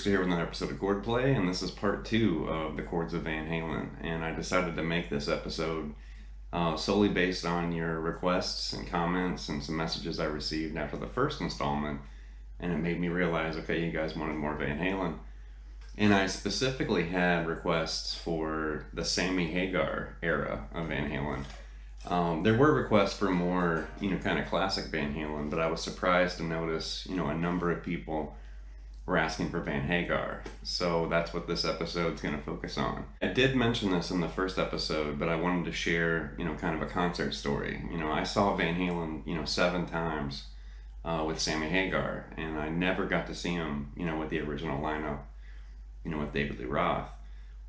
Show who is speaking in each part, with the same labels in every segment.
Speaker 1: Here with another episode of Chordplay, and this is part 2 of the Chords of Van Halen. And I decided to make this episode solely based on your requests and comments and some messages I received after the first installment, and it made me realize, okay, you guys wanted more Van Halen. And I specifically had requests for the Sammy Hagar era of Van Halen. There were requests for more, kind of classic Van Halen, but I was surprised to notice, a number of people were asking for Van Hagar. So that's what this episode's going to focus on. I did mention this in the first episode, but I wanted to share, kind of a concert story. I saw Van Halen, 7 times with Sammy Hagar, and I never got to see him, with the original lineup, with David Lee Roth.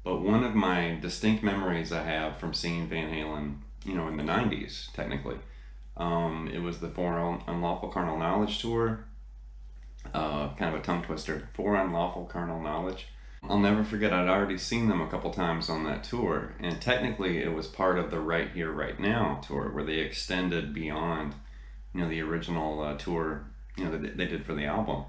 Speaker 1: But one of my distinct memories I have from seeing Van Halen, in the 90s, technically, it was the For Unlawful Carnal Knowledge tour. Kind of a tongue twister, For Unlawful Carnal Knowledge. I'll never forget, I'd already seen them a couple times on that tour, and technically it was part of the Right Here, Right Now tour, where they extended beyond, the original tour, that they did for the album.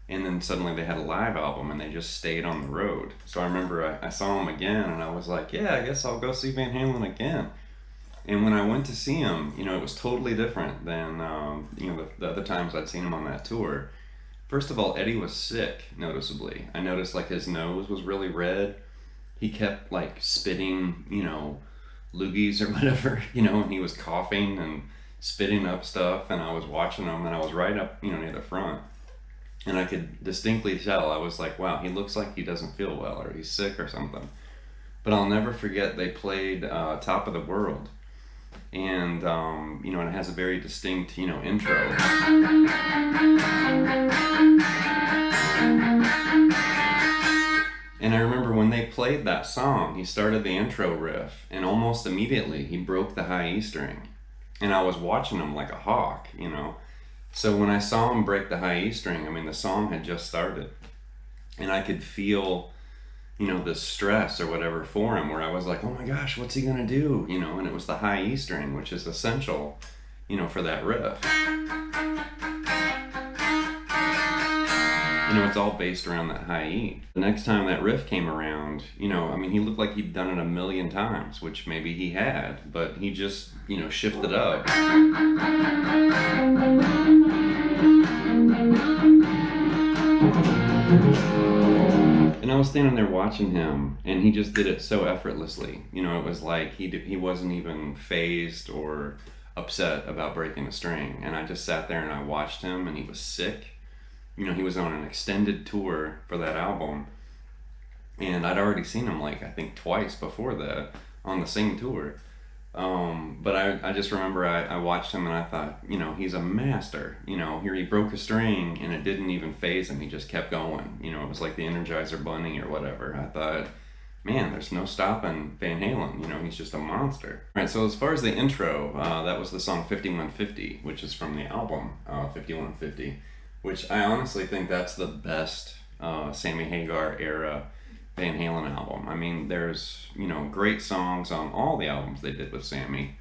Speaker 1: And then suddenly they had a live album, and they just stayed on the road. So I remember I saw them again, and I was like, yeah, I guess I'll go see Van Halen again. And when I went to see him, it was totally different than, the other times I'd seen him on that tour. First of all, Eddie was sick, noticeably. I noticed his nose was really red. He kept spitting, loogies or whatever, and he was coughing and spitting up stuff, and I was watching him, and I was right up, near the front. And I could distinctly tell, I was like, wow, he looks like he doesn't feel well, or he's sick or something. But I'll never forget, they played Top of the World. And, and it has a very distinct, intro. And I remember when they played that song, he started the intro riff, and almost immediately he broke the high E string. And I was watching him like a hawk, So when I saw him break the high E string, the song had just started. And I could feel, the stress or whatever for him, where I was like, oh my gosh, what's he gonna do? And it was the high E string, which is essential, for that riff. It's all based around that high E. The next time that riff came around, he looked like he'd done it a million times, which maybe he had, but he just, shifted up. And I was standing there watching him, and he just did it so effortlessly. It was like he wasn't even fazed or upset about breaking a string. And I just sat there and I watched him, and he was sick. He was on an extended tour for that album, and I'd already seen him I think twice before that on the same tour. But I just remember I watched him, and I thought, he's a master. Here he broke a string, and it didn't even faze him. He just kept going. It was like the Energizer Bunny or whatever. I thought, man, there's no stopping Van Halen. He's just a monster. All right, so as far as the intro, that was the song 5150, which is from the album 5150, which I honestly think that's the best Sammy Hagar era Van Halen album. There's, great songs on all the albums they did with Sammy,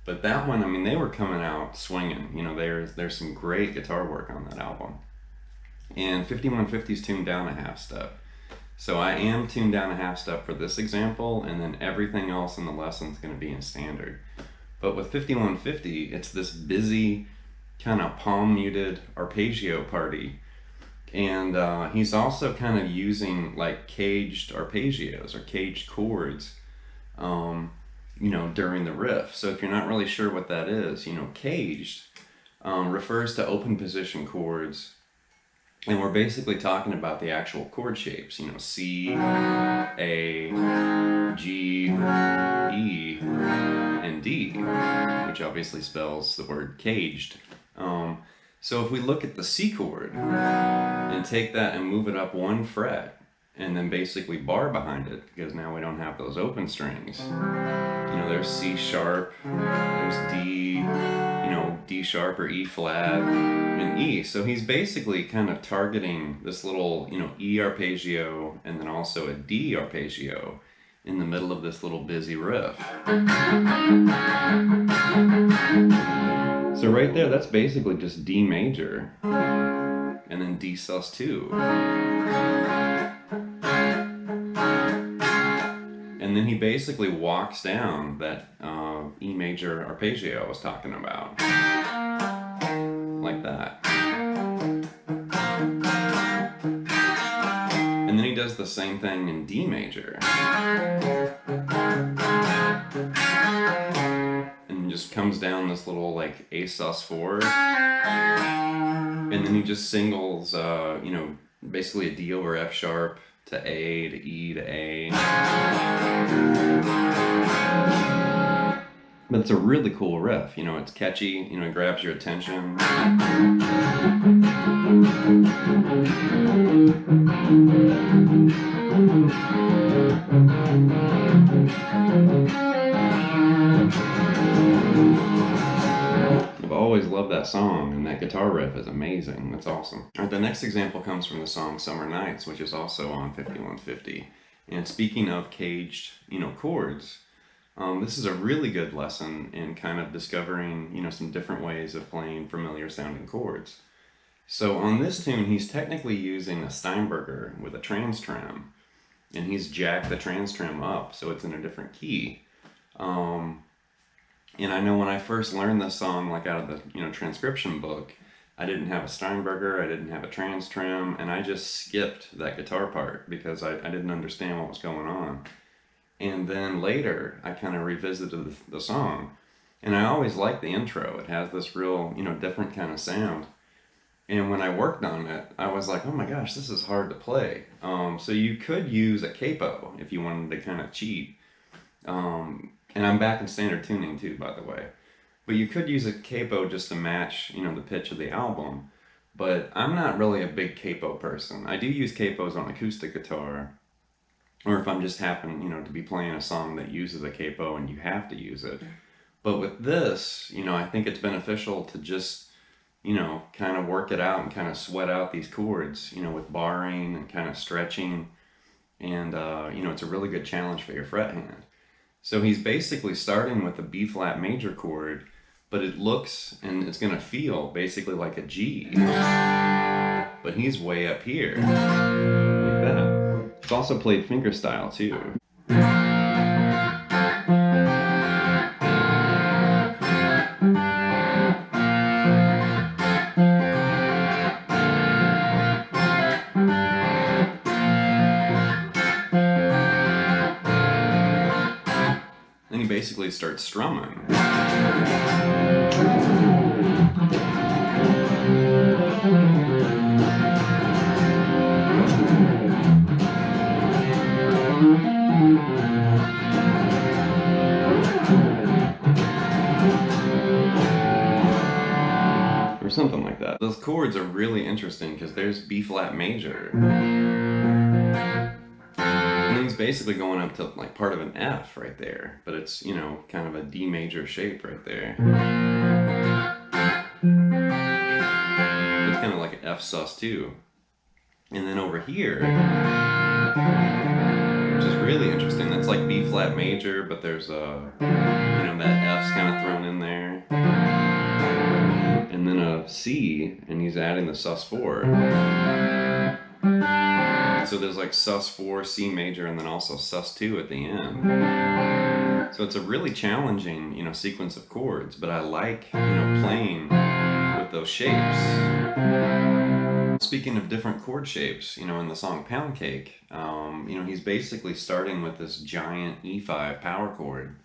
Speaker 1: but that one, they were coming out swinging. There's some great guitar work on that album. And 5150's tuned down a half step. So I am tuned down a half step for this example, and then everything else in the lesson's going to be in standard. But with 5150, it's this busy, kind of palm muted arpeggio party. And he's also kind of using caged arpeggios or caged chords, during the riff. So if you're not really sure what that is, caged refers to open position chords. And we're basically talking about the actual chord shapes, C, A, G, E, and D, which obviously spells the word caged. So if we look at the C chord and take that and move it up 1 fret, and then basically bar behind it, because now we don't have those open strings. There's C sharp, there's D, D sharp or E flat, and E. So he's basically kind of targeting this little, E arpeggio, and then also a D arpeggio in the middle of this little busy riff. So right there, that's basically just D major, and then D sus2. And then he basically walks down that E major arpeggio I was talking about, like that. And then he does the same thing in D major. And just comes down this little like A sus4. And then he just singles, basically a D over F sharp to A to E to A. But it's a really cool riff, it's catchy, it grabs your attention. I've always loved that song, and that guitar riff is amazing. That's awesome. All right, the next example comes from the song Summer Nights, which is also on 5150. And speaking of caged, chords, this is a really good lesson in kind of discovering, some different ways of playing familiar sounding chords. So on this tune, he's technically using a Steinberger with a trans trim, and he's jacked the trans trim up so it's in a different key. And I know when I first learned this song, like out of the transcription book, I didn't have a Steinberger, I didn't have a trans trim, and I just skipped that guitar part because I didn't understand what was going on. And then later, I kind of revisited the song, and I always liked the intro. It has this real, different kind of sound. And when I worked on it, I was like, oh my gosh, this is hard to play. So you could use a capo if you wanted to kind of cheat. And I'm back in standard tuning too, by the way. But you could use a capo just to match, the pitch of the album. But I'm not really a big capo person. I do use capos on acoustic guitar, or if I'm just happen, to be playing a song that uses a capo and you have to use it. But with this, I think it's beneficial to just, kind of work it out and kind of sweat out these chords, with barring and kind of stretching. And, it's a really good challenge for your fret hand. So he's basically starting with a B flat major chord, but it looks and it's going to feel basically like a G. But he's way up here, like that. It's also played fingerstyle too. Then he basically starts strumming. Or something like that. Those chords are really interesting because there's B flat major. And he's basically going up to like part of an F right there, but it's, kind of a D major shape right there. It's kind of like an F sus2. And then over here, which is really interesting, that's like B flat major, but there's a, that F's kind of thrown in there. And then a C, and he's adding the sus4. So there's like sus4, C major, and then also sus2 at the end. So it's a really challenging, sequence of chords, but I like, playing with those shapes. Speaking of different chord shapes, in the song Pound Cake, he's basically starting with this giant E5 power chord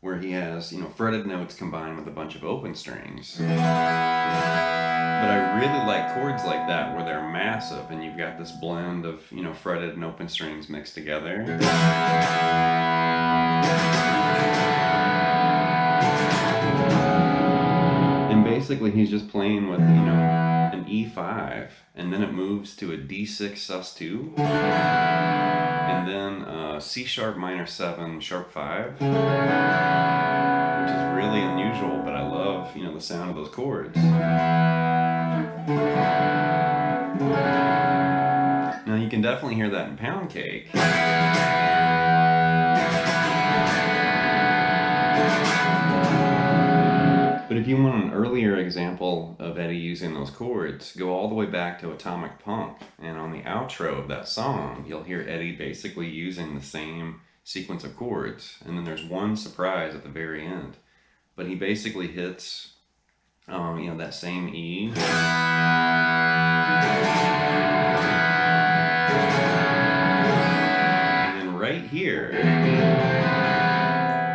Speaker 1: where he has, fretted notes combined with a bunch of open strings. But I really like chords like that where they're massive and you've got this blend of, fretted and open strings mixed together. basically he's just playing with, an E5, and then it moves to a D6 sus2, and then C sharp minor 7 sharp 5, which is really unusual, but I love, the sound of those chords. Now you can definitely hear that in Pound Cake. But if you want an earlier example of Eddie using those chords, go all the way back to Atomic Punk, and on the outro of that song, you'll hear Eddie basically using the same sequence of chords, and then there's one surprise at the very end. But he basically hits, that same E. And then right here,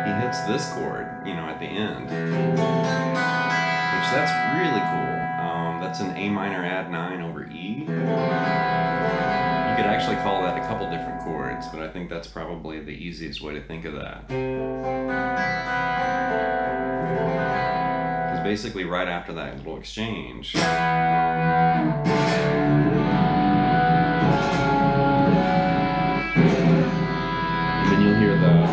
Speaker 1: he hits this chord, at the end. Which that's really cool. That's an A minor add 9 over E. You could actually call that a couple different chords, but I think that's probably the easiest way to think of that. Because basically right after that little exchange, and then you'll hear the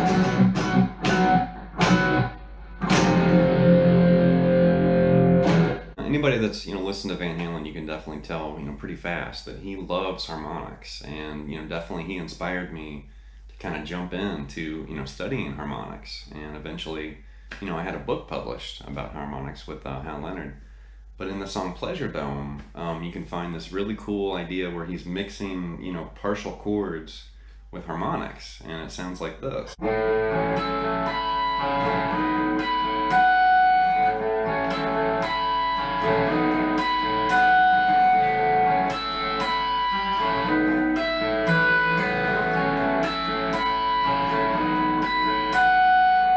Speaker 1: anybody that's listened to Van Halen, you can definitely tell pretty fast that he loves harmonics, and definitely he inspired me to kind of jump into studying harmonics, and eventually I had a book published about harmonics with Hal Leonard. But in the song Pleasuredome, you can find this really cool idea where he's mixing partial chords with harmonics, and it sounds like this.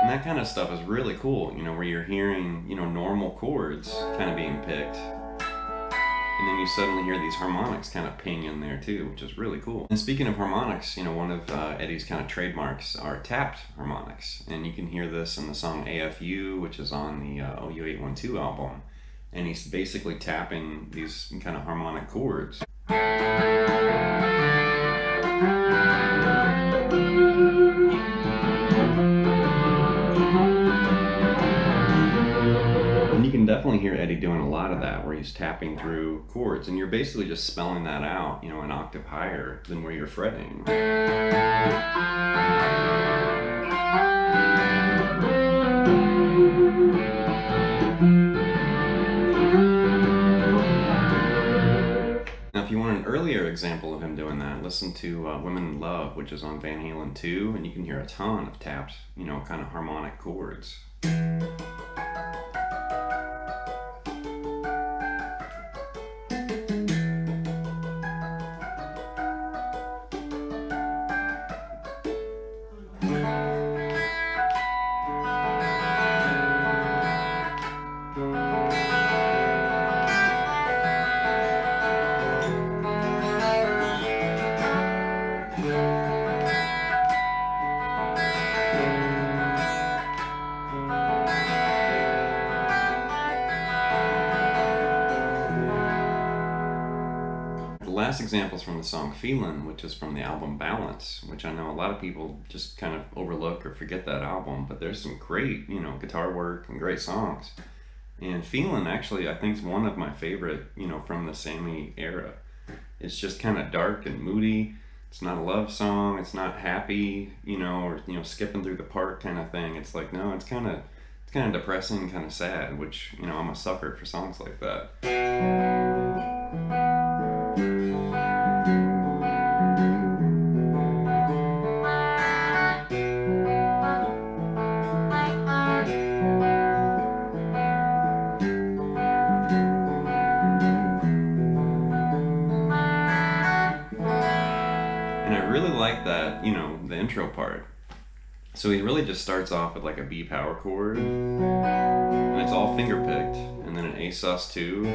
Speaker 1: That kind of stuff is really cool, where you're hearing, normal chords kind of being picked, and then you suddenly hear these harmonics kind of ping in there too, which is really cool. And speaking of harmonics, one of Eddie's kind of trademarks are tapped harmonics, and you can hear this in the song AFU, which is on the OU812 album, and he's basically tapping these kind of harmonic chords. And you can definitely hear Eddie doing a lot of that, where he's tapping through chords, and you're basically just spelling that out, an octave higher than where you're fretting. Now, if you want an earlier example of him doing that, listen to Women in Love, which is on Van Halen 2, and you can hear a ton of tapped, kind of harmonic chords. Last examples from the song Feelin, which is from the album Balance, which I know a lot of people just kind of overlook or forget that album, but there's some great, guitar work and great songs. And Feelin actually, I think, is one of my favorite, from the Sammy era. It's just kind of dark and moody. It's not a love song. It's not happy, or, skipping through the park kind of thing. It's like, no, it's kind of depressing, kind of sad, which, I'm a sucker for songs like that. And I really like that, the intro part. So he really just starts off with like a B power chord, and it's all finger picked, and then an A sus2,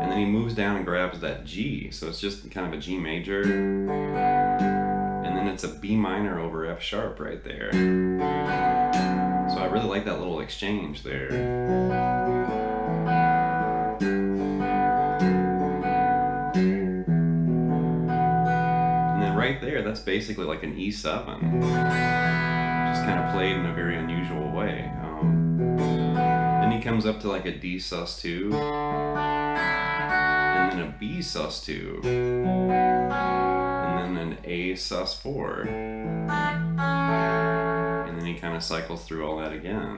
Speaker 1: and then he moves down and grabs that G, so it's just kind of a G major, and then it's a B minor over F sharp right there. So I really like that little exchange there. then right there, that's basically like an E7, just kind of played in a very unusual way. Then he comes up to like a D sus2, and then a B sus2, and then an A sus4, and then he kind of cycles through all that again.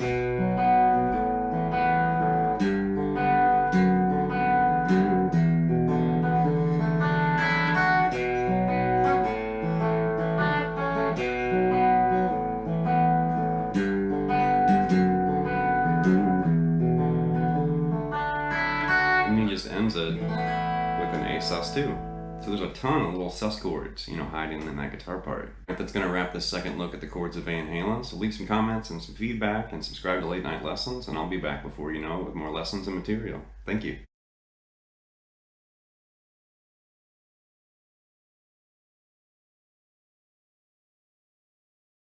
Speaker 1: And he just ends it with an A sus2. So there's a ton of little sus chords, you know, hiding in that guitar part. That's going to wrap this second look at the chords of Van Halen. So leave some comments and some feedback and subscribe to Late Night Lessons, and I'll be back before you know it with more lessons and material. Thank you.